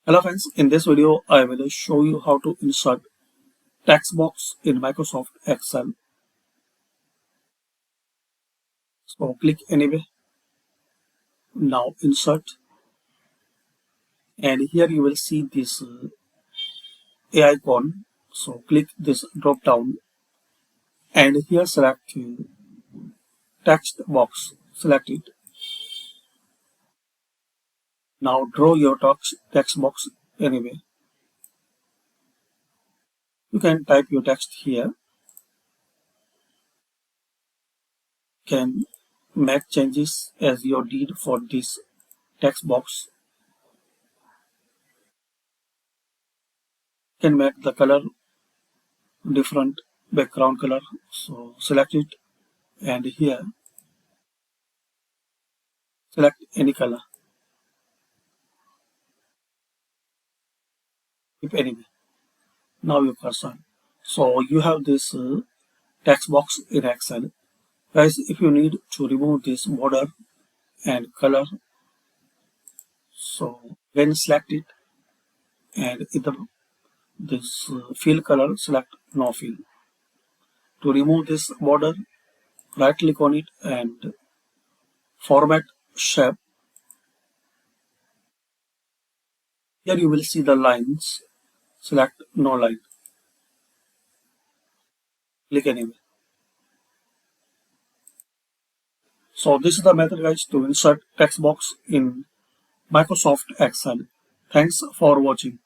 Hello friends, in this video I will show you how to insert text box in Microsoft Excel. So click anyway, now insert, and here you will see this A icon. So click this drop down and here select text box, select it. Now draw your text box anyway. You can type your text here, can make changes as you did for this text box, can make the color different background color. So select it and here select any color, if any. Now your cursor. So you have this text box in Excel. Guys, if you need to remove this border and color, so then select it and in this fill color, select no fill. To remove this border, right click on it and format shape. Here you will see the lines. Select no line. Click anyway. So this is the method, guys, to insert text box in Microsoft Excel. Thanks for watching.